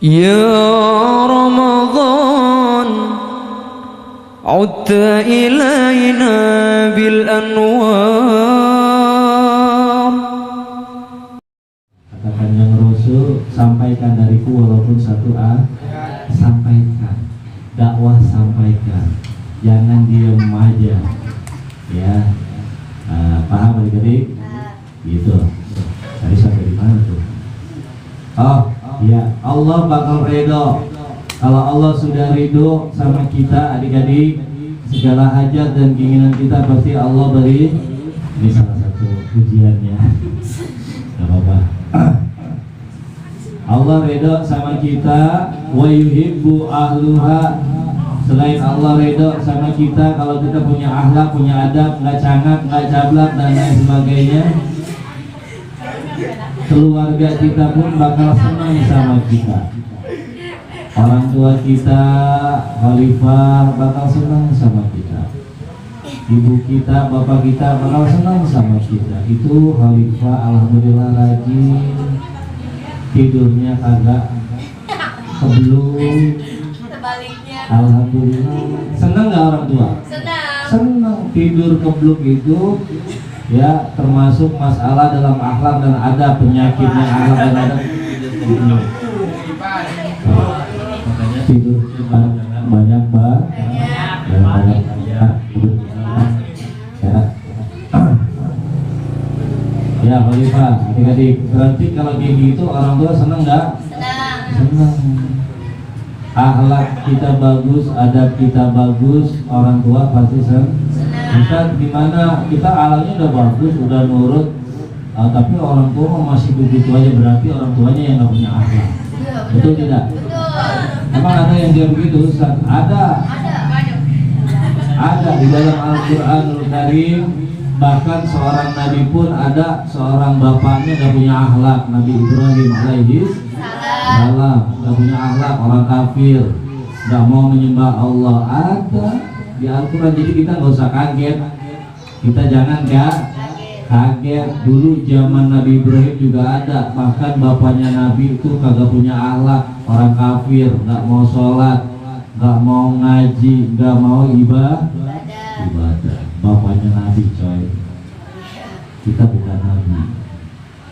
يا رمضان عدت إلينا بالأنوار. Katakan yang Rasul, sampaikan dariku walaupun satu sampaikan, dakwah sampaikan, jangan diam aja ya. Paham adik-adik? Gitu. Tadi sampai di mana tuh? Oh ya, Allah bakal ridho. Kalau Allah sudah ridho sama kita adik-adik, segala hajat dan keinginan kita pasti Allah beri. Ini salah satu ujiannya. Gak apa-apa. Allah ridho sama kita, wa yuhibbu ahluha. Selain Allah ridho sama kita, kalau kita punya akhlak, punya adab, nggak cangak, nggak cablak dan lain sebagainya, keluarga kita pun bakal senang sama kita. Orang tua kita, khalifah bakal senang sama kita. Ibu kita, bapak kita bakal senang sama kita. Itu khalifah, alhamdulillah rajin, tidurnya kagak keblung. Alhamdulillah. Senang nggak orang tua? Senang. Tidur kebluk itu ya termasuk masalah dalam akhlak dan adab, penyakitnya akhlak dan adab. Tidur banyak ya khalifah, adik-adik. Berarti kalau kayak gitu orang tua senang nggak? Senang. Akhlak kita bagus, adab kita bagus, orang tua pasti senang. Misal dimana kita alamnya udah bagus, udah nurut, tapi orang tua masih begitu aja, berarti orang tuanya yang nggak punya akhlak. Betul tidak? Emang ada yang dia begitu Ustaz? Ada di dalam Al-Quranul Karim. Bahkan seorang nabi pun ada seorang bapaknya gak punya akhlak. Nabi Ibrahim alaihi salam gak punya akhlak, orang kafir, gak mau menyembah Allah. Ada di Al-Quran. Jadi kita gak usah kaget. Kita jangan kaget. Dulu zaman Nabi Ibrahim juga ada. Bahkan bapaknya Nabi itu kagak punya akhlak, orang kafir, gak mau sholat, gak mau ngaji, gak mau ibadah. Bapaknya Nabi, coy. Kita bukan Nabi.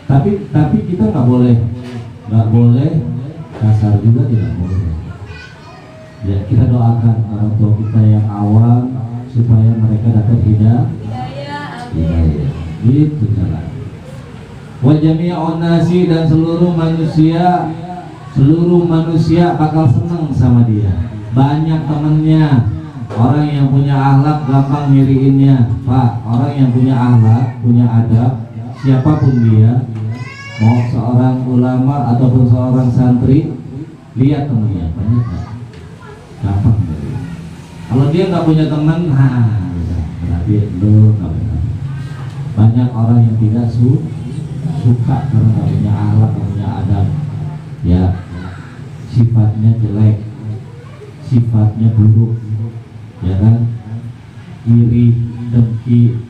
Tapi kita nggak boleh kasar juga, tidak boleh. Ya, kita doakan orang tua kita yang awam supaya mereka dapat hidayah. Itu cara. Wa jami'un nasi, dan seluruh manusia bakal senang sama dia. Banyak temennya. Orang yang punya akhlak gampang ngiriinnya, Pak. Orang yang punya akhlak, punya adab, siapapun dia, mau seorang ulama ataupun seorang santri, lihat temannya banyak gak? Gampang dari. Kalau dia nggak punya teman, berarti lu nggak benar. Banyak orang yang tidak suka karena nggak punya akhlak, nggak punya adab, ya sifatnya jelek, sifatnya buruk. Ya kan, iri, dengki,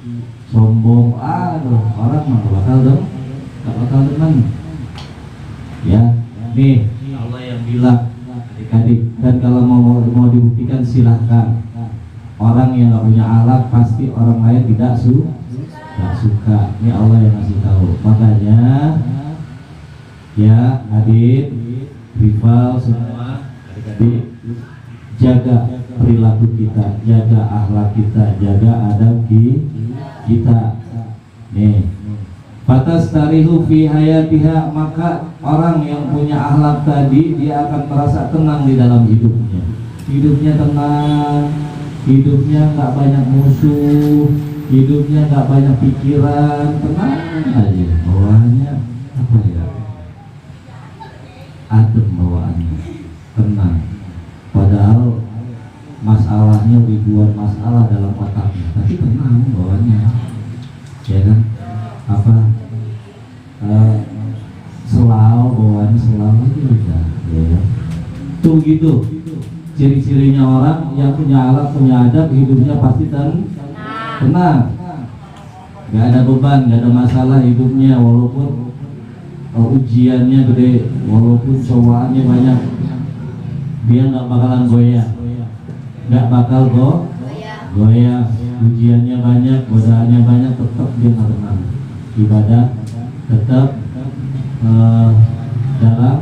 sombong, orang mah gak bakal demen. Ya, nih Allah yang bilang adik-adik, dan kalau mau dibuktikan silahkan. Orang yang gak punya akhlak pasti orang lain tidak suka. Ini Allah yang ngasih tahu. Makanya ya adik, rival semua, adik-adik, jaga perilaku kita, jaga akhlak kita, jaga adab kita. Nih, fatastarihu fi hayatiha, maka orang yang punya akhlak tadi dia akan merasa tenang di dalam hidupnya. Hidupnya tenang, hidupnya nggak banyak musuh, hidupnya nggak banyak pikiran, tenang aja. Bawaannya apa ya? Adem bawaannya, tenang. Padahal masalahnya ribuan masalah dalam otaknya, tapi tenang bawaannya, ya kan? Selalu bawaannya selalu udah, ya. Tuh gitu. Ciri-cirinya orang yang punya akhlak, punya adab, hidupnya pasti tenang. Gak ada beban, gak ada masalah hidupnya, walaupun ujiannya gede, walaupun cobaannya banyak, dia nggak bakalan goyah, nggak bakal goyah. Ujiannya banyak, godaannya banyak, tetap dia nggak tenang. Ibadah tetap dalam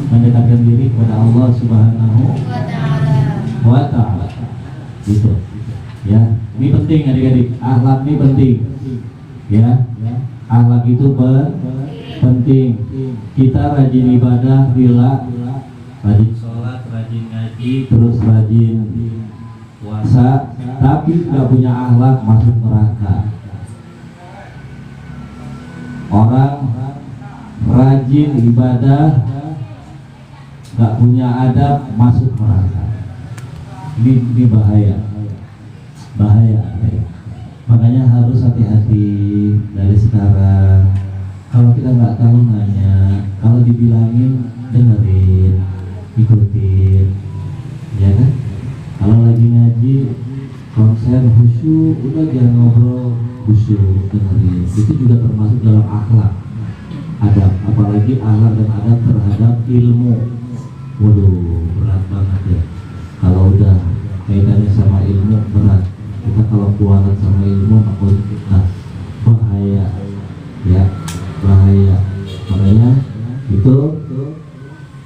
mendekatkan diri kepada Allah Subhanahu wa Ta'ala. Gitu. Ya, ini penting adik-adik. Akhlak ini penting. Ya, akhlak itu penting. Kita rajin ibadah, rajin sholat, rajin ngaji, terus rajin puasa, tapi nggak punya akhlak masuk neraka. Orang rajin ibadah, nggak punya adab, masuk neraka. Ini bahaya. Makanya harus hati-hati dari sekarang. Kalau kita nggak tahu nanya, kalau dibilangin dengerin, ikutin, ya kan? Kalau lagi ngaji konsen khusyuk, udah jangan ngobrol, khusyuk dengerin. Itu juga termasuk dalam akhlak, adab. Apalagi akhlak dan adab terhadap ilmu. Waduh, berat banget ya. Kalau udah kaitannya sama ilmu, berat. Kita kalau kualat sama ilmu, nah, bahaya, ya, bahaya. Makanya itu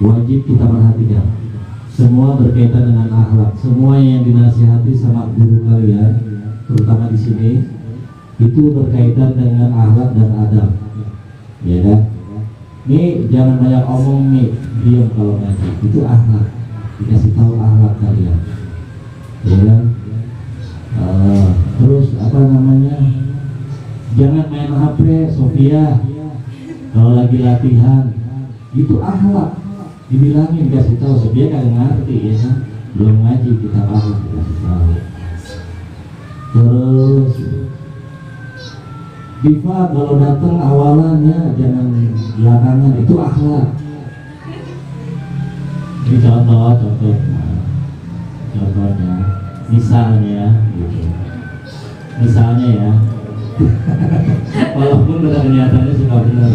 wajib kita perhatikan. Semua berkaitan dengan akhlak. Semua yang dinasihati sama guru kalian, terutama di sini, itu berkaitan dengan akhlak dan adab. Ya kan? Nih jangan banyak omong nih, diam kalau ngaji. Itu akhlak. Dikasih tahu akhlak kalian. Ya kan? Terus apa namanya? Jangan main HP, Sofia. Kalau lagi latihan, itu akhlak. Dibilangin, kasih tahu. Sofia kagak ngerti, ya kan? Belum ngaji, kita akhlak dikasih tahu. Terus Diva kalau datang awalannya, jangan belakangan, itu akhlak. Ini contohnya, misalnya ya, walaupun pada kenyataannya suka benar.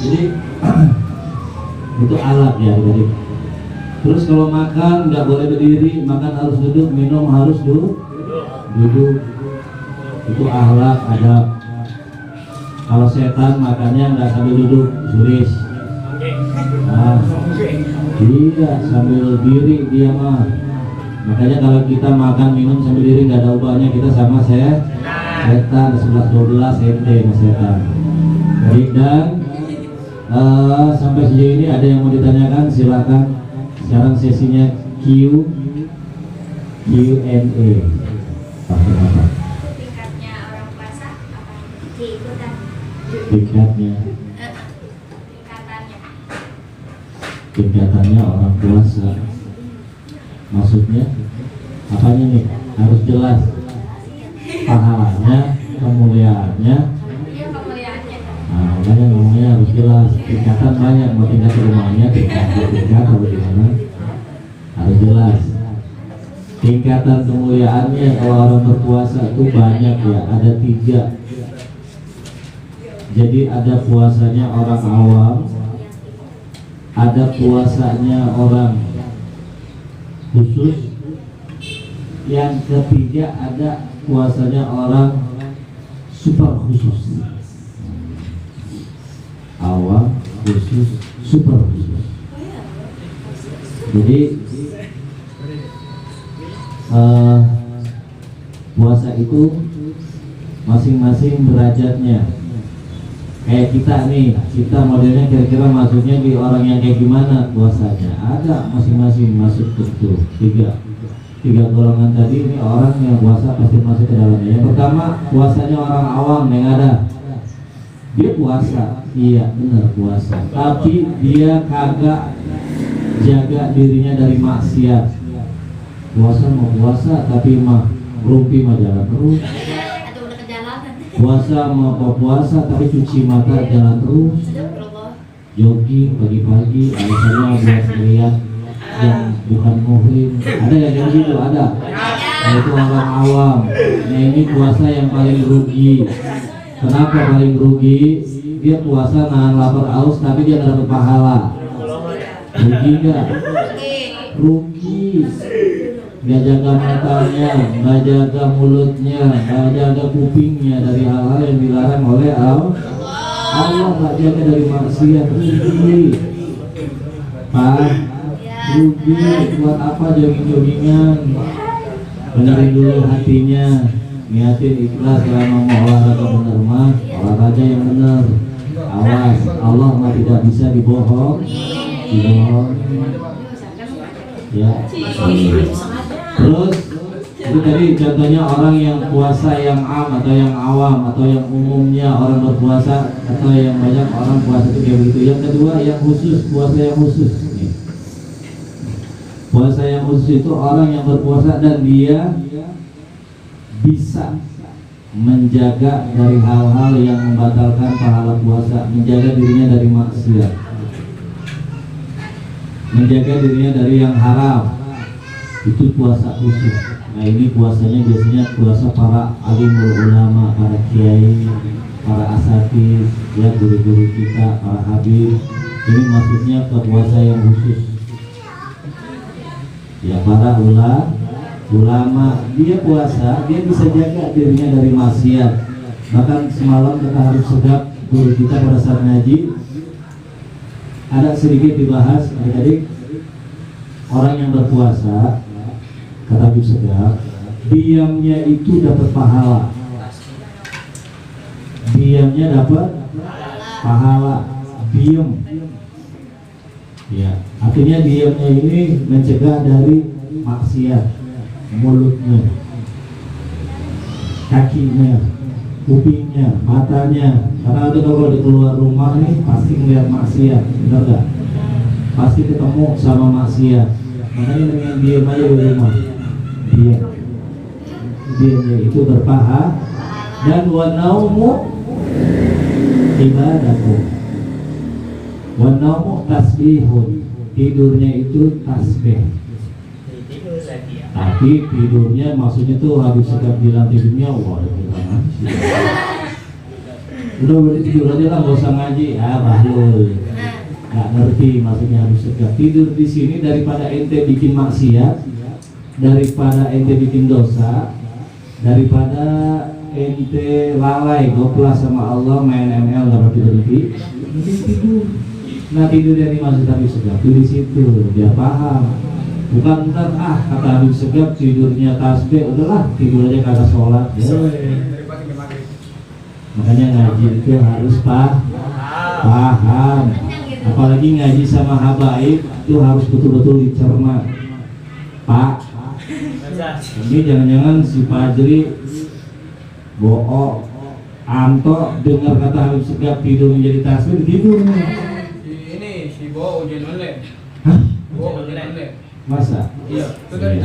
Jadi itu alat ya, jadi. Terus kalau makan nggak boleh berdiri, makan harus duduk, minum harus duduk. Itu akhlak, adab. Kalau setan makannya nggak sambil duduk, sulis. Nah, tidak sambil diri dia mah. Makanya kalau kita makan minum sambil diri nggak ada ubahnya, kita sama setan 11-12 ente sama setan. Baik, dan sampai sejauh ini ada yang mau ditanyakan, silakan. Sekarang sesinya Q&A. Tingkatnya orang puasa apa? Diikutan. Tingkatannya orang puasa. Maksudnya apanya nih? Harus jelas. Pahalanya, kemuliaannya. Iya, kemuliaannya. Nah, makanya ngomongnya harus jelas. Tingkatan banyak, mau tingkat rumahnya, tingkat atau gimana, harus jelas. Tingkatan kemuliaannya kalau orang berpuasa itu banyak ya, ada 3. Jadi ada puasanya orang awam, ada puasanya orang khusus, yang ketiga ada puasanya orang super khusus. Awam, khusus, super khusus. Jadi puasa itu masing-masing derajatnya. Kayak kita nih, kita modelnya kira-kira masuknya di orang yang kayak gimana puasanya. Ada masing-masing masuk tentu. Tiga golongan tadi, ini orang yang puasa pasti masuk ke dalamnya. Yang pertama puasanya orang awam yang ada. Dia puasa, iya benar puasa, tapi dia kagak jaga dirinya dari maksiat. Puasa mau puasa tapi mah rumpi mah jalan terus. Atau udah kejalanan. Puasa mau puasa tapi cuci mata jalan terus. Jogging pagi-pagi alasannya buat melihat yang bukan muhrim. Ada yang gitu, ada. Nah, itu orang awam. Nah, ini puasa yang paling rugi. Kenapa paling rugi? dia puasa nahan lapar haus tapi dia nggak dapat pahala. Rugi nggak? Rugi. Nggak jaga matanya, nggak jaga mulutnya, nggak jaga kupingnya dari hal-hal yang dilarang oleh Allah, nggak jaga dari maksiat. Rugi. Pak, rugi. Buat apa jogging-joggingan? Benerin dulu hatinya, niatin ikhlas. Kalau mau olahraga bener mah olahraga yang bener. Awas, Allah mah tidak bisa dibohong. Ya. Terus itu tadi contohnya orang yang puasa yang atau yang awam atau yang umumnya orang berpuasa atau yang banyak orang puasa itu kayak begitu. Yang kedua yang khusus, puasa yang khusus. Puasa yang khusus itu orang yang berpuasa dan dia bisa menjaga dari hal-hal yang membatalkan pahala puasa, menjaga dirinya dari maksiat, menjaga dirinya dari yang haram. Itu puasa khusus. Nah ini puasanya biasanya puasa para alimul ulama, para kiai, para asatidz, ya guru-guru kita, para habib. Ini maksudnya ke puasa yang khusus. Ya para ulama dia puasa, dia bisa jaga dirinya dari maksiat. Bahkan semalam kita harus segap guru kita pada saat ngaji ada sedikit dibahas adik-adik, orang yang berpuasa kata Habib Segaf, diamnya itu dapat pahala. Diamnya dapat pahala. Diam. Ya, artinya diamnya ini mencegah dari maksiat. Mulutnya, kakinya, kupingnya, matanya. Karena itu kalau di keluar rumah nih pasti melihat maksiat, benar gak? Pasti ketemu sama maksiat. Makanya dengan diam aja di rumah. Diamnya itu berpahala. Dan wanaumu ibadatu, wanaumu tasbihun, tidurnya itu tasbih. Tapi tidurnya maksudnya tuh habis Segaf bilang tidurnya wah udah boleh tidur aja lah, gak usah ngaji. Bahlul nggak ngerti maksudnya habis Segaf. Tidur di sini daripada ente bikin maksiat, daripada ente bikin dosa, daripada ente lalai goplas sama Allah, main ML nggak berhenti, mending tidur. Nah tidur yang dimaksud Habib Segaf itu di situ, dia paham. Bukan ntar kata Habib Segaf tidurnya tasbih, udahlah tidur aja kagak sholat. Ya. Makanya ngaji itu harus paham. Apalagi ngaji sama habaib itu harus betul-betul dicerna. Pak, ini jangan-jangan si Fajri, Bo'o, Anto dengar kata Habib Segaf tidur menjadi tasbih, tidur nih. Ini si Bo'o ujian online. Hah? Bo'o ujian online. Masa? Iya, itu tadi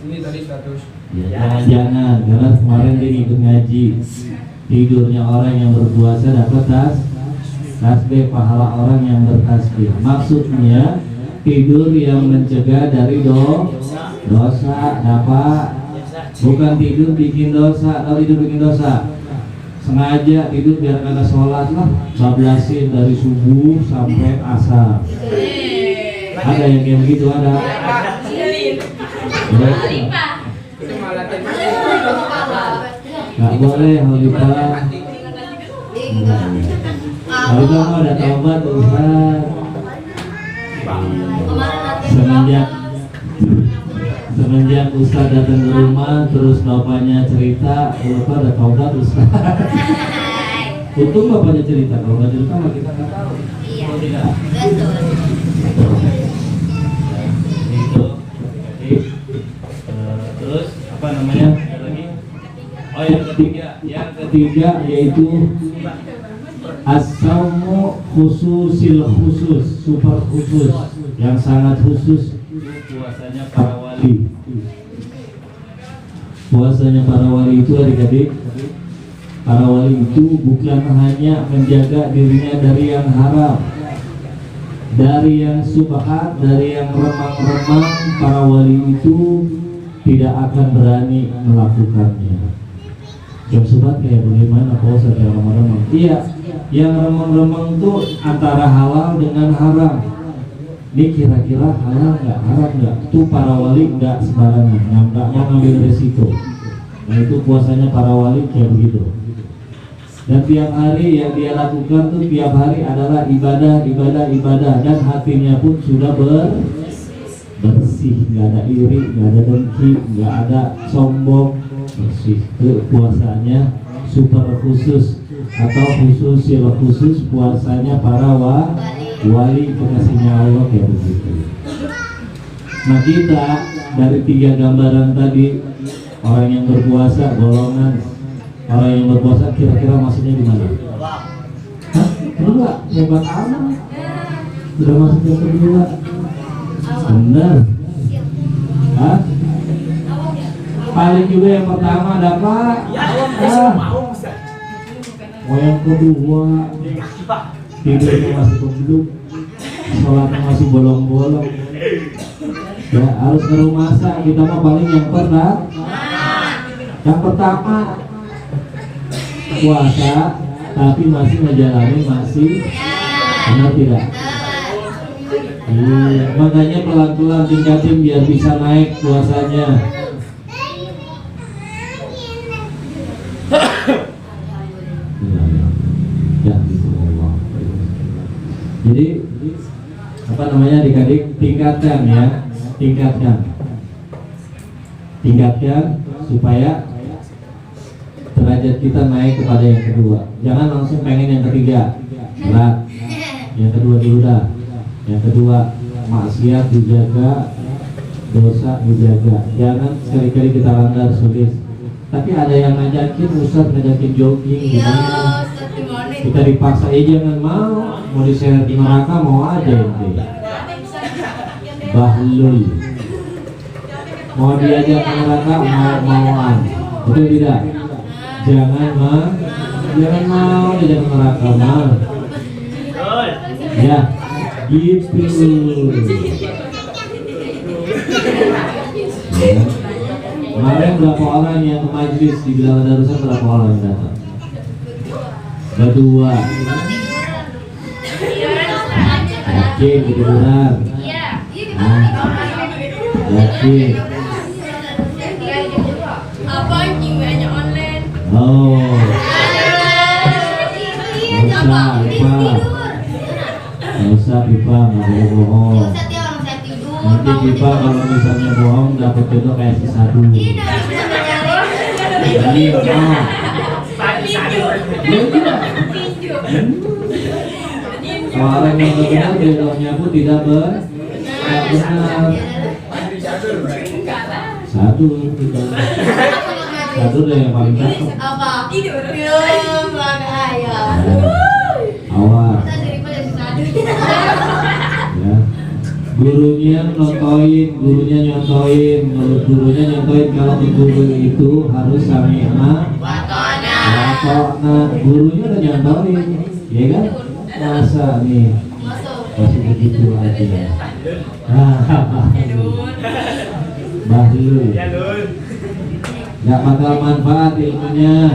ini tadi status. Ya, jangan, karena kemarin dia ikut ngaji. Tidurnya orang yang berpuasa dapat tasbih, pahala orang yang bertasbih. Maksudnya tidur yang mencegah dari dosa dapat. Bukan tidur bikin dosa. Kalau tidur bikin dosa sengaja tidur biar kagak sholat lah, bablasin dari subuh sampai asar. Ada yang kayak begitu, ada. Gak boleh Halifah. Halifah mau ada taubat Ustaz. Semenjak Ustaz datang ke rumah terus bapaknya cerita, Halifah ada taubat Ustaz. Untung bapaknya cerita, kalau nggak cerita mah kita nggak tahu. Iya. Tidak. Betul. Itu. Terus apa namanya? Ada lagi? Oh yang ketiga yaitu as-saumu khususil khusus, super khusus, yang sangat khusus. Puasanya para wali. Puasanya para wali itu adik-adik, para wali itu bukan hanya menjaga dirinya dari yang haram, dari yang subhat, dari yang remang-remang. Para wali itu tidak akan berani melakukannya. Yang sobat kayak bagaimana puasa yang remang-remang? Iya, yang remang-remang tuh antara halal dengan haram. Ini kira-kira halal nggak, haram nggak? Tuh para wali nggak sembarangan, nggak mau ngambil resiko. Nah itu puasanya para wali kayak begitu. Dan tiap hari yang dia lakukan tuh tiap hari adalah ibadah, dan hatinya pun sudah bersih, nggak ada iri, nggak ada dengki, nggak ada sombong, bersih. Itu puasanya super khusus atau khusus puasanya para wali kekasihnya Allah kayak begitu. Nah kita dari 3 gambaran tadi, orang yang berpuasa, golongan orang yang berpuasa, kira-kira maksudnya di mana? Hah? Kedua, hebat amat. Sudah masuk yang kedua. Benar. Hah? Paling juga yang pertama ada apa? Oh yang kedua, tidurnya masih keduduk, sholatnya masih bolong-bolong. Ya harus ke rumah sak. Kita mah paling yang pertama puasa tapi masih menjalani, masih benar tidak? Makanya pelan-pelan tingkatin biar bisa naik puasanya. Ya, Allah. Jadi apa namanya adik-adik, tingkatkan supaya derajat kita naik kepada yang kedua. Jangan langsung pengen yang ketiga, berat. Yang kedua dulu dah. Yang kedua, maksiat dijaga, dosa dijaga. Jangan sekali-kali kita langgar, sulit. Tapi ada yang ngajakin, Ustaz ngajakin jogging gimana? Kita dipaksa, jangan mau diseret di neraka, mau aja ente. Bahlul. Mau diajak ke neraka, mau-mauan. Betul tidak? Jangan mau diajak ke neraka, mau. Ya, gitu. Ya. Kemarin berapa orang yang ke majlis di Bilal Darussa, berapa orang yang datang? Berdua. Yakin ketiduran? Yakin? Apa kimia online? Oh. Nggak usah pipa, nggak boleh bohong. Nanti pipa kalau misalnya bohong dapat jodoh kayak si Sadu. Jadi kalau orang yang benar jodohnya pun tidak benar. Satu deh yang paling cakep. Apa? Tidur. Film ayah. Awas. Ya. Gurunya nyontoin, kalau guru itu harus sami'na wata'na. Gurunya udah nyontoin, ya kan? Masa nih masih begitu aja. Bahlul. Gak bakal manfaat ilmunya,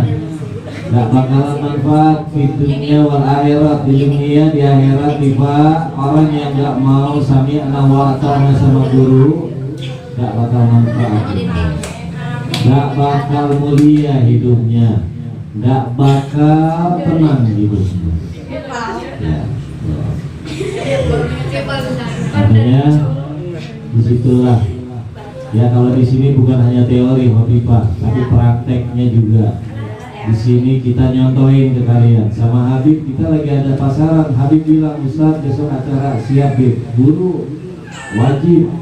gak bakalan manfaat di dunia wal akhirat. Di dunia, di akhirat tiba orang yang gak mau sami'na wa ata'na sama guru, gak bakal manfaat, gak bakal mulia hidupnya, gak bakal tenang hidupnya. Ya, makanya disitulah. Ya kalau di sini bukan hanya teori Hafifah, tapi prakteknya juga. Di sini kita nyontoin ke kalian. Sama Habib kita lagi ada pasaran. Habib bilang, Ustaz besok acara siap Bib. Guru wajib.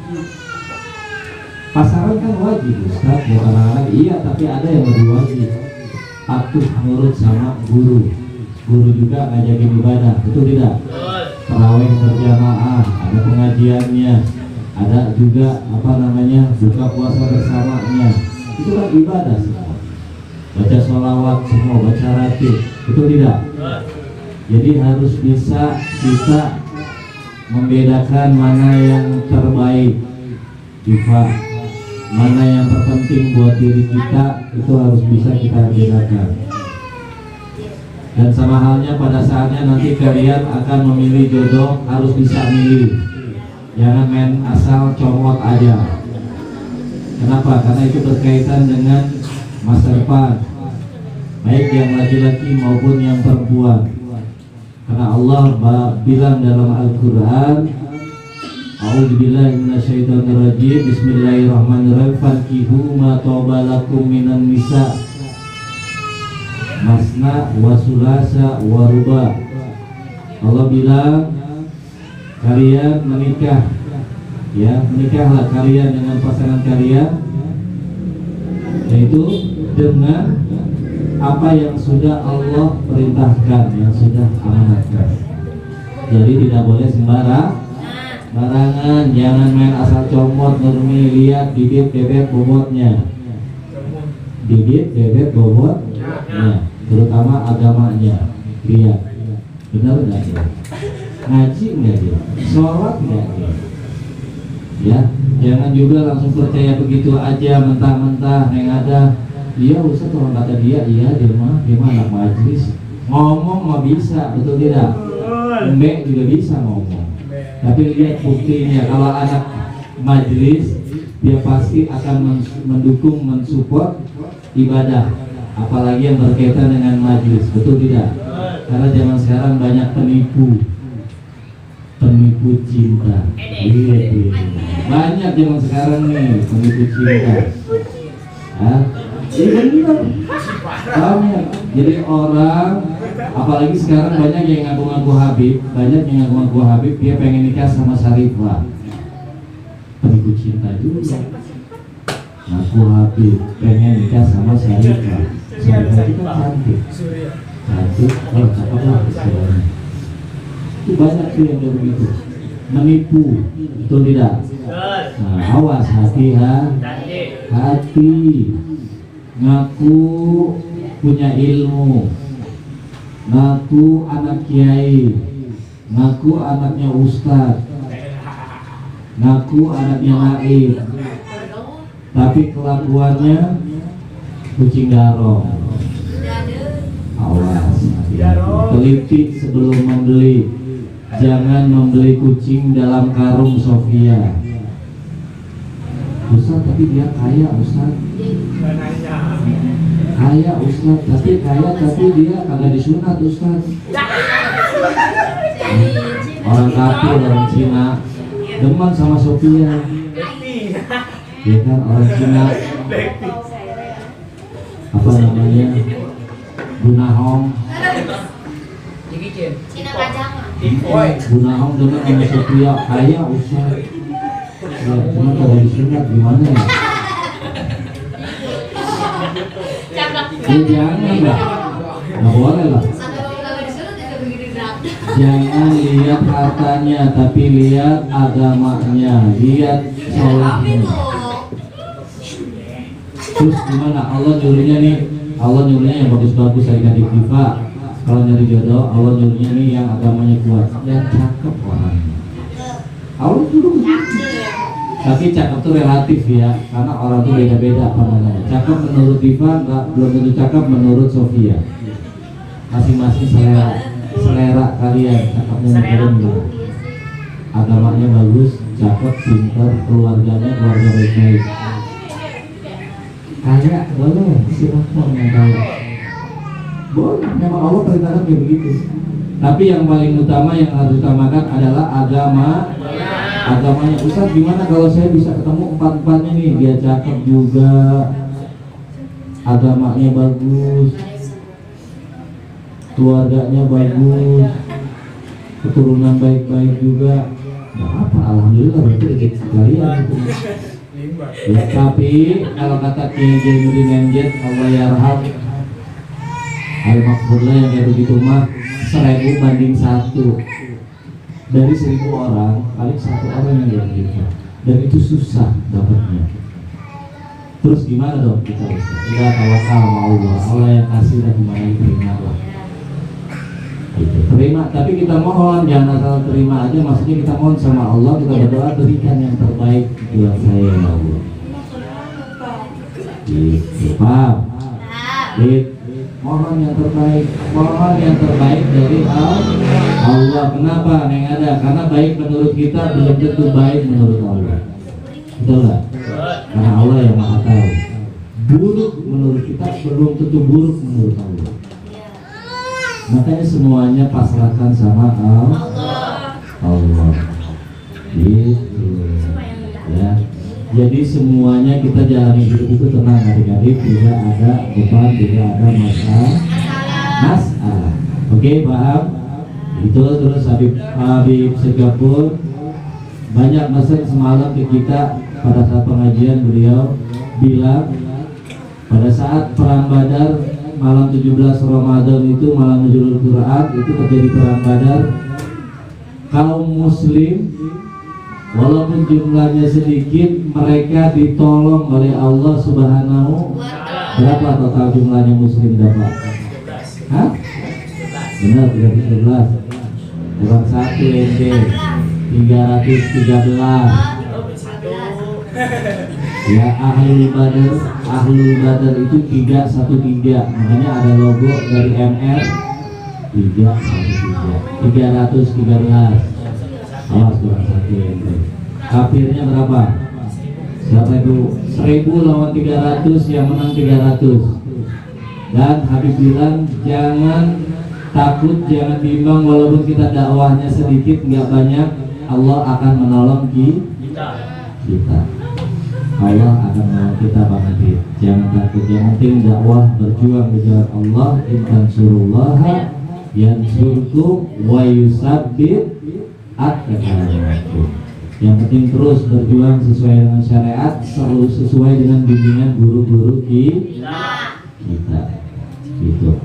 Pasaran kan wajib Ustaz, bukan anak. Iya, tapi ada yang lebih wajib. Patuh nurut sama guru. Guru juga ngajakin ibadah, betul tidak? Tarawih berjamaah, ada pengajiannya, ada juga buka puasa bersamanya. Itu kan ibadah semua. Baca sholawat semua, baca ratib, betul tidak? Jadi harus bisa kita membedakan mana yang terbaik. Ifa mana yang terpenting buat diri kita itu harus bisa kita bedakan. Dan sama halnya pada saatnya nanti kalian akan memilih jodoh, harus bisa milih. Jangan main asal comot aja. Kenapa? Karena itu berkaitan dengan masa depan, baik yang laki-laki maupun yang perempuan. Karena Allah bilang dalam Al-Quran, A'udzubillahi minasyaitonirrajim, Bismillahirrahmanirrahim, fankihu ma taba lakum minan nisa masna wa sulasa wa ruba. Allah bilang kalian menikah, ya menikahlah kalian dengan pasangan kalian, yaitu dengan apa yang sudah Allah perintahkan, yang sudah amanatkan. Jadi tidak boleh sembarangan, jangan main asal comot, nurmi, lihat bibit bebek bobotnya, bibit bebek bobotnya, terutama agamanya. Lihat benar nggak dia, ngaji nggak dia, sholat nggak dia, ya. Jangan juga langsung percaya begitu aja mentah-mentah yang ada. Iya Ustaz, orang kata dia, iya dia mah anak majelis, ngomong mah bisa, betul tidak? Mbak juga bisa ngomong, tapi lihat buktinya. Kalau anak majelis, dia pasti akan mendukung, mensupport ibadah, apalagi yang berkaitan dengan majelis, betul tidak? Karena zaman sekarang banyak penipu cinta. Banyak zaman sekarang nih penipu cinta. Banyak. Jadi orang, apalagi sekarang banyak yang ngaku-ngaku Habib, dia pengen nikah sama Syarifah. Penipu cinta juga. Ngaku Habib, pengen nikah sama Syarifah. Syarifah itu kan cantik, cakep lah istilahnya. Itu banyak tuh yang begitu, menipu, betul tidak? Nah, awas, hati. Ngaku punya ilmu, ngaku anak kiai, ngaku anaknya ustaz, ngaku anaknya naib, tapi kelakuannya kucing garong. Awas, teliti sebelum membeli. Jangan membeli kucing dalam karung Sofia. Ustaz, tapi dia kaya Ustaz. Kaya Ustaz, tapi dia kagak disunat Ustaz. Orang kafir, orang Cina demen sama Sofia. Ya kan, orang Cina apa namanya, Gunahong. Cina pajangan. Gunahong demen sama Sofia, kaya Ustaz. Ya, cuma kalau disunat gimana ya? Ya jangan lah, nggak boleh lah. Jangan lihat hartanya, tapi lihat agamanya, lihat solehnya. Terus gimana? Allah nyuruhnya yang bagus-bagus saya di FIFA. Kalau nyari jodoh, Allah nyuruhnya nih yang agamanya kuat, yang cakep orangnya. Allah nyuruh. Tapi cakep itu relatif ya, karena orang itu beda-beda pandangannya. Cakep menurut Diva belum tentu cakep menurut Sofia. Masing-masing selera kalian, cakepnya beda. Agamanya bagus, cakep, pintar, keluarga baik-baik. Kaya boleh, silahkan yang kaya. Boleh, memang Allah perintahkan kayak begitu. Tapi yang paling utama yang harus utamakan adalah agamanya. Ustaz, gimana kalau saya bisa ketemu empat-empatnya nih? Dia cakep juga, agamanya bagus, keluarganya bagus, keturunan baik-baik juga. Nah, apa? Alhamdulillah berarti rezeki kalian itu. Ya, tapi kalau kata Kiai Jainuddin Enjet, Allah yarham, al-makfurlah yang kayak begitu mah 1000 banding 1. Dari 1000 orang, paling 1 orang yang nikah, dan itu susah dapatnya. Terus gimana dong kita Ustaz? Udah tawakal sama Allah, Allah yang kasih dan gimana terima lah. Gitu. Terima, tapi kita mohon jangan asal terima aja. Maksudnya kita mohon sama Allah, kita berdoa berikan yang terbaik buat saya ya Allah. Gitu, paham? Mohon yang terbaik, mohon yang terbaik dari Allah. Kenapa Neng ada? Karena baik menurut kita belum tentu baik menurut Allah. Betul nggak? Karena Allah yang maha tahu. Buruk menurut kita belum tentu buruk menurut Allah. Makanya semuanya pasrahkan sama Allah. Gitu. Ya. Jadi semuanya kita jalani hidup itu tenang adik-adik, tidak ada beban, tidak ada masalah. Oke, paham? Itu terus Habib Segafur banyak mesen semalam ke kita pada saat pengajian. Beliau bilang pada saat perang Badar malam 17 Ramadan itu, malam Nuzulul Quran itu terjadi perang Badar, kaum muslim walaupun jumlahnya sedikit, mereka ditolong oleh Allah Subhanahu. Berapa total jumlahnya muslim dapat? Hah? Benar, 311. Kurang 1 ND 313. Ya, ahlul badar itu 313. Makanya ada logo dari MR 313. 313. Awas kurang 1 ND. Kafirnya berapa? Siapa itu? 1000 lawan 300, yang menang 300. Dan Habib bilang jangan takut, jangan bimbang, walaupun kita dakwahnya sedikit, nggak banyak, Allah akan menolong kita. Allah akan menolong kita banget. Jangan takut, yang penting dakwah, berjuang di jalan Allah. Intan surullah yansurkum wa yusabbit at-taqallakum. Yang penting terus berjuang sesuai dengan syariat, selalu sesuai dengan bimbingan guru-guru kita. Gitu.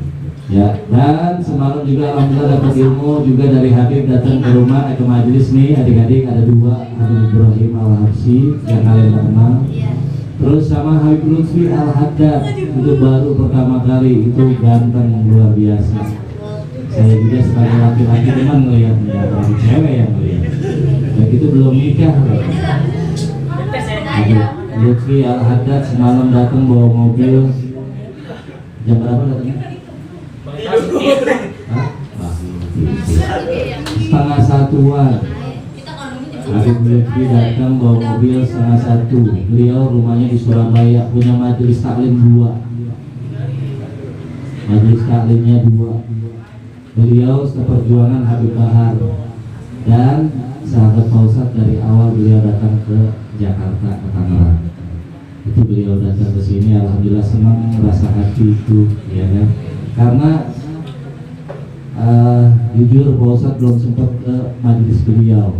Ya, dan semalam juga alhamdulillah dapat ilmu juga dari Habib, datang ke rumah ke majelis nih adik-adik, ada 2, Habib Ibrahim Al-Habsyi yang kalian kenal. Terus sama Habib Lutfi Al-Haddad, itu baru pertama kali, itu ganteng luar biasa. Saya juga sebagai laki-laki teman ngelihatnya, bagi cewek yang melihat. Dan itu belum nikah. Habib Lutfi Al-Haddad semalam datang bawa mobil. Jam berapa datangnya? Setengah 1-an. Habib Lutfi datang bawa mobil setengah 1. Beliau rumahnya di Surabaya, punya majelis taklim 2. Majelis taklimnya 2. Beliau seperjuangan Habib Bahar. Dan sahabat Pausat dari awal beliau datang ke Jakarta, ke Tangerang. Itu beliau datang ke sini, alhamdulillah senang, merasa hati itu, ya kan? Karena jujur Pak Ustadz belum sempat ke majelis beliau,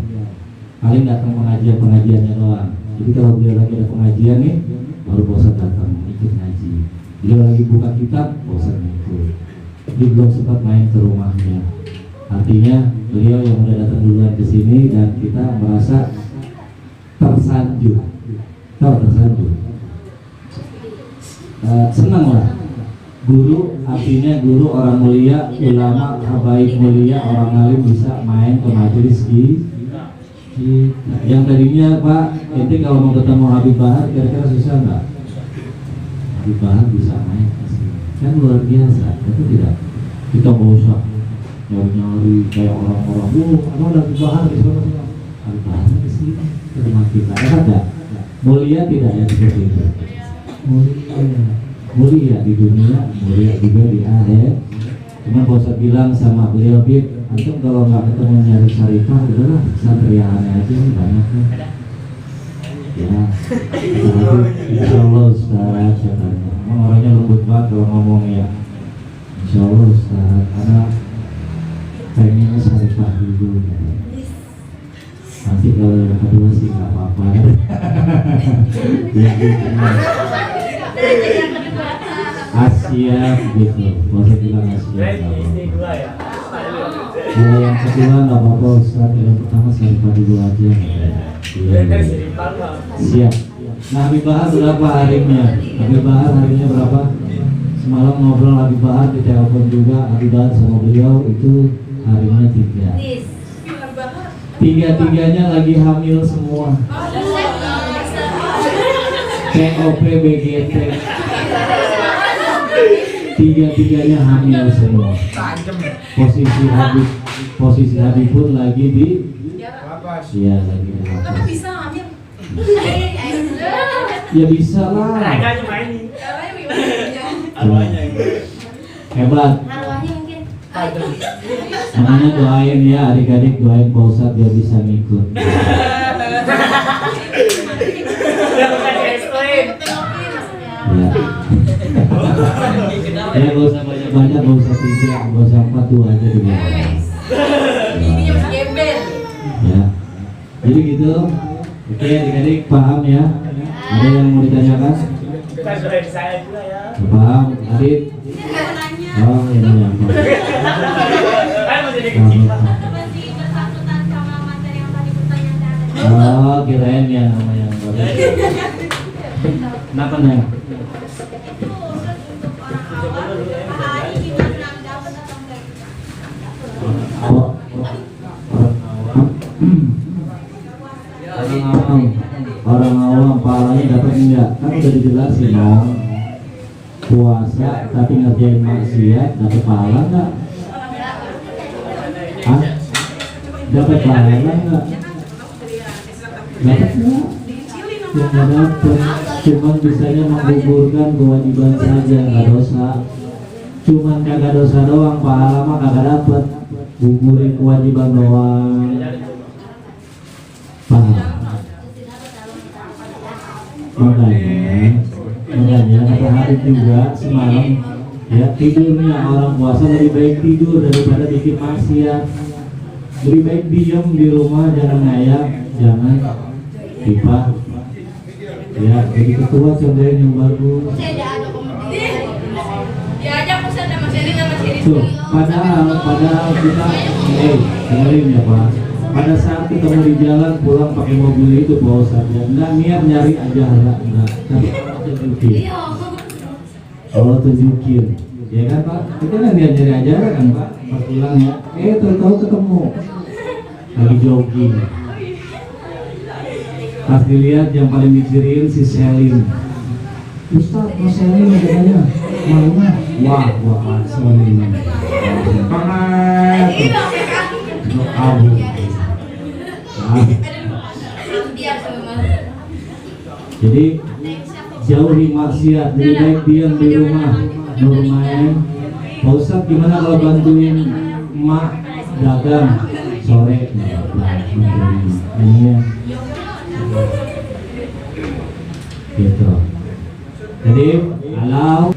paling datang pengajiannya doang. Jadi kalau beliau lagi ada pengajian nih, baru Pak Ustadz datang ikut ngaji. Beliau lagi buka kitab, Pak Ustadz ikut. Jadi belum sempat main ke rumahnya. Artinya beliau yang udah datang duluan ke sini dan kita merasa tersanjung. Senang lah. Guru artinya guru, orang mulia, ulama, habaib mulia, orang alim bisa main ke majelis yang tadinya Pak, ente kalau mau ketemu Habib Bahar kira-kira susah nggak? Habib Bahar bisa main ke sini, kan luar biasa. Itu tidak, kita nggak usah nyari-nyari kayak orang-orang. Ada Habib Bahar di sana, Habib Bahar ke sini ke rumah kita. Ada mulia tidak ya seperti itu? Mulia di dunia, mulia juga di akhir. Cuma Pak Ustadz bilang sama beliau, Bib, antum kalau nggak ketemu nyari syarifah, udahlah santriannya aja, banyak kan. Ya, insya Allah Ustaz, katanya. Emang orangnya lembut banget kalau ngomong ya. Insya Allah Ustaz, karena pengennya syarifah dulu. Nanti kalau yang kedua sih nggak apa-apa. Ya, Asia gitu, boleh bilang Asia. Kalau yang kedua nggak apa-apa Ustaz, yang pertama syarifah dulu aja. Siap. Nah, Habib Bahar berapa harinya? Habib Bahar harinya berapa? Semalam ngobrol Habib Bahar di telepon juga, Habib Bahar sama beliau itu harinya 3. Tiga-tiganya lagi hamil semua. COP BGT. Tiga-tiganya hamil semua. Posisi Habib pun lagi di Lapas. iya lagi di Kamu lapas. bisa hamil? Ya bisa lah. Caranya gimana? Arwahnya hebat. Arwahnya mungkin. Makanya doain ya adik-adik, doain Pak Ustadz biar bisa ngikut. Ya. Ya gak usah banyak-banyak, gak usah 3, gak usah 4, 2 aja dulu. Ini masih gembel. Ya. Jadi gitu. Oke adik-adik paham ya? Ada yang mau ditanyakan? Paham? Adit? Oh ini apa? Oh kirain ya nama yang baru. Kenapa Neng? Orang awam pahalanya dapat enggak? Kan udah dijelasin dong. Puasa tapi ngerjain maksiat dapat pahala enggak? Hah? Dapat pahala enggak? Dapat enggak? Yang nggak dapat cuman bisanya menggugurkan kewajiban saja, nggak dosa. Cuman kagak dosa doang, pahala mah kagak dapat. Gugurin kewajiban doang. Paham? Makanya kata Habib juga semalam ya, tidurnya orang puasa lebih baik tidur daripada bikin maksiat. Lebih baik diam di rumah, jangan ngayap, jangan pipa. Ya, jadi ketua contohnya yang bagus. Diajak pesan sama Seri sama Seri. Tuh, padahal kita, dengerin ya Pak. Pada saat ketemu di jalan pulang pakai mobil itu Pak Ustadz ya, enggak niat nyari aja enggak, tapi Allah tunjukin. Allah tunjukin, ya kan Pak? Kita kan niat nyari aja kan Pak? Pas pulang ya, tahu-tahu ketemu lagi jogging. Pas dilihat yang paling diciriin si Selin. Ustadz, Mas Selin katanya mana? Wah, Selin. Banget. Abu. Jadi jauhi maksiat, lebih baik diam di rumah, bermain. Pak Ustadz gimana kalau bantuin emak dagang sore? Ini ya. Gitu. Jadi kalau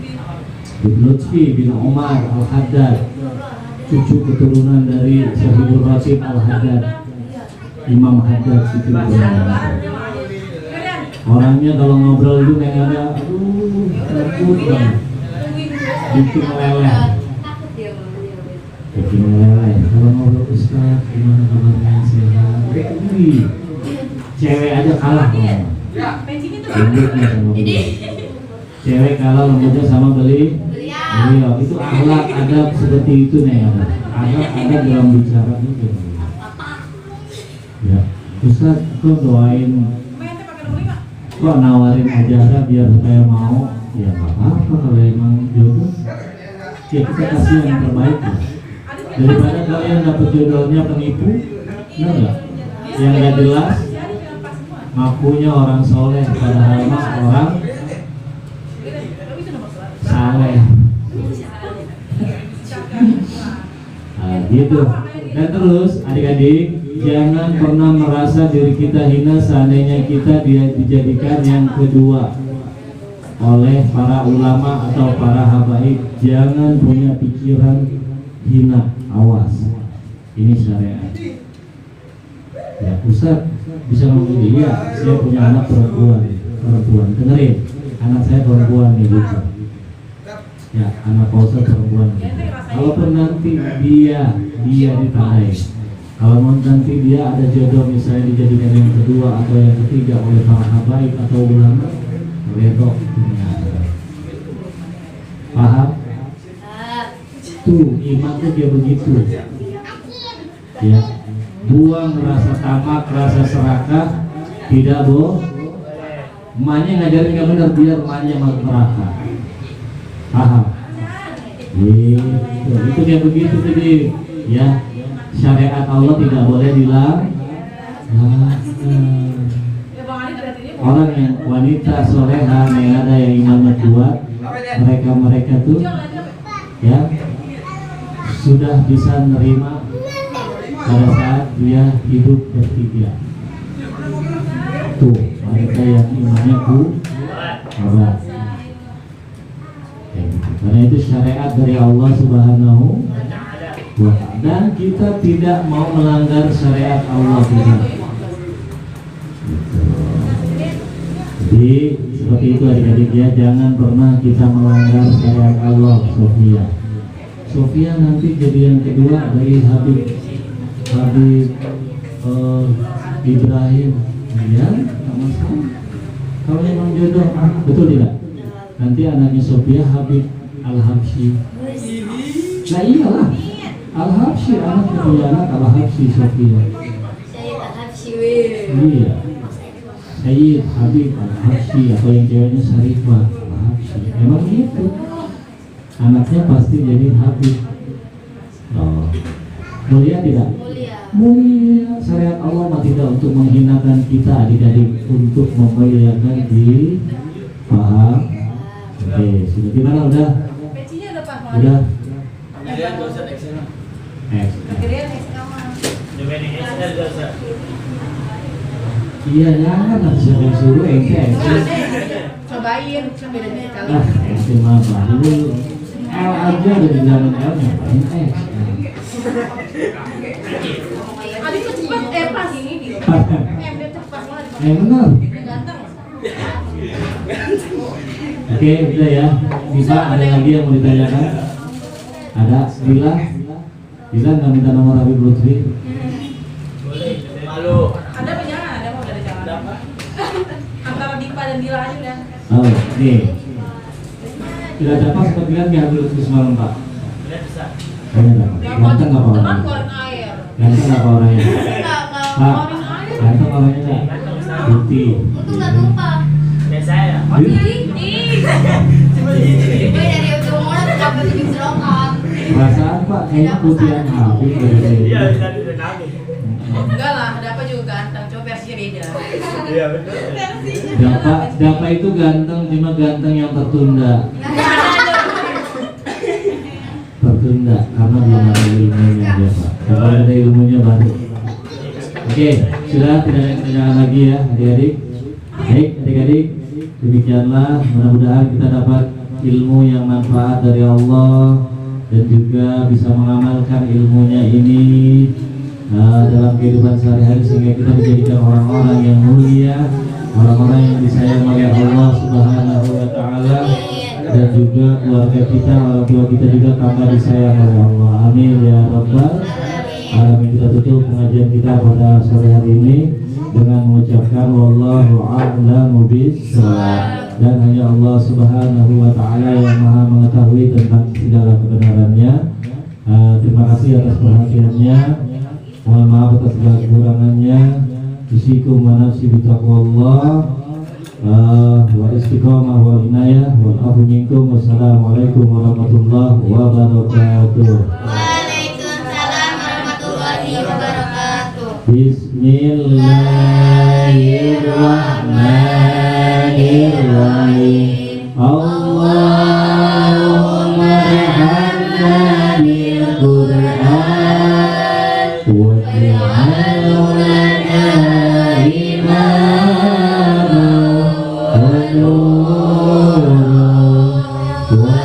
Lutfi bin Umar Al-Haddad, cucu keturunan dari Syahibur Rasyid Al-Haddad, Imam Haddad itu orangnya kalau ngobrol itu kayak ada takut banget, bikin meleleh kalau ngobrol Ustaz gimana kabarnya, sehat, cewek aja kalah lembutnya sama beliau, cewek kalah lembutnya sama beliau. Itu akhlak adab seperti itu nih, ada dalam bicara itu. Ya, Ustaz kok doain, kok nawarin ajaran biar supaya mau, ya nggak apa-apa kalau emang jodoh, ya kita kasih yang terbaik ya. Daripada kalian dapat jodohnya penipu, benar nggak? Yang nggak jelas, ngakunya orang soleh, padahal mah orang saleh. Nah, gitu. Dan terus adik-adik, jangan pernah merasa diri kita hina seandainya kita dijadikan yang kedua oleh para ulama atau para habaib. Jangan punya pikiran hina, awas. Ini syariat. Ya, Ustaz bisa ngomong, iya, saya punya anak perempuan. Dengerin, anak saya perempuan nih, Bu. Ya, anak Pak Ustadz perempuan. Kalaupun nanti dia ditandai, kalau nanti dia ada jodoh misalnya dijadikan yang kedua atau yang ketiga oleh para habaib atau ulama, redok dunia. Paham? Tuh, iman tuh dia begitu. Ya, buang rasa tamak, rasa serakah, tidak Emaknya ngajarin nggak benar biar emaknya masuk neraka. Paham? Itu dia begitu tadi ya. Syariat Allah tidak boleh dilanggar. Orang yang wanita soleha yang ada yang imannya kuat, mereka tuh ya sudah bisa nerima pada saat dia hidup bertiga. Tuh mereka yang imannya kuat. Karena itu syariat dari Allah Subhanahu wa ta'ala, dan kita tidak mau melanggar syariat Allah kita. Jadi seperti itu adik-adik ya, jangan pernah kita melanggar syariat Allah. Sofia nanti jadi yang kedua dari Habib Ibrahim ya, sama sekali. Kalau memang jodoh, betul tidak? Nanti anaknya Sofia Habib Al-Habsyi. Nah iyalah, Al-Habsyi, anak kedua anak Al-Habsyi Sofia. Iya, Sayyid Habib Al-Habsyi, atau yang ceweknya Syarifah Al-Habsyi. Memang gitu, anaknya pasti jadi Habib. Oh, mulia tidak? Mulia. Syariat Allah mah tidak untuk menghinakan kita adik-adik, untuk memuliakan di paham. Oke, sudah gimana? Udah? Udah? Iya, jangan nanti siapa yang suruh Cobain, bedanya kali. X mah dulu L aja udah di zaman L ngapain X? Adik tuh cepat, pas ini dia. Dia cepat banget. Benar. Ganteng. Oke, udah ya. Bisa ada lagi yang mau ditanyakan? Ada? Bila nggak minta nomor Habib Lutfi? Malu. Ada apa jangan? Ada mau dari jangan. Antara Dipa dan Dila aja udah. Oh, oke. Tidak dapat seperti kan Habib Lutfi semalam Pak? Tidak bisa. Ganteng nggak Pak orangnya? Keluarin air. Ganteng nggak Pak orangnya? Pak, Keluarin air. ganteng orangnya nggak? Putih. Untung nggak tumpah. Biasa ya. Gue dari ujung mulut sampai ujung selokan. Perasaan Pak kayaknya putih yang Habib dari Iya, tadi udah nangis. Enggak lah, ada apa juga ganteng, coba versinya beda. Iya benar. Dapa itu ganteng, cuma ganteng yang tertunda. Tertunda karena belum ada ilmunya dia Pak. Kalau ada ilmunya baru. Oke, sudah tidak ada pertanyaan lagi ya adik-adik. Baik adik-adik, demikianlah mudah-mudahan kita dapat ilmu yang manfaat dari Allah dan juga bisa mengamalkan ilmunya ini dalam kehidupan sehari-hari sehingga kita menjadikan orang-orang yang mulia, orang-orang yang disayang oleh Allah Subhanahu wa ta'ala, dan juga keluarga kita, orang tua kita juga tambah disayang oleh Allah. Amin ya rabbal alamin. Kita tutup pengajian kita pada sore hari ini dengan mengucapkan wallahu a'lamu bissawab, dan hanya Allah Subhanahu wa ta'ala yang maha mengetahui tentang segala kebenarannya. Terima kasih atas perhatiannya. Mohon maaf atas segala kekurangannya. Usikum wa nafsi bitaqwallah wa istiqamah wal inayah wal afu minkum. Wassalamualaikum warahmatullahi wabarakatuh. Waalaikumsalam warahmatullahi wabarakatuh. Bismillahirrahmanirrahim. Allahumma rahmna bil Qur'an waj'alhu lana imama wa nuran wa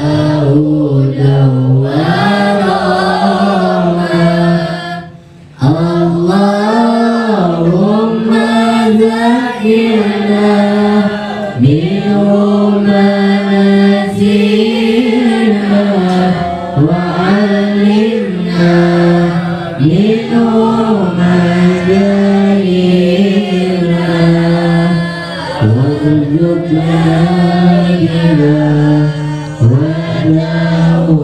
hudan wa rahmah. Allahumma zakkirna minhu ma nasina wa 'allimna minhu ma jahilna warzuqna ilma wa lahu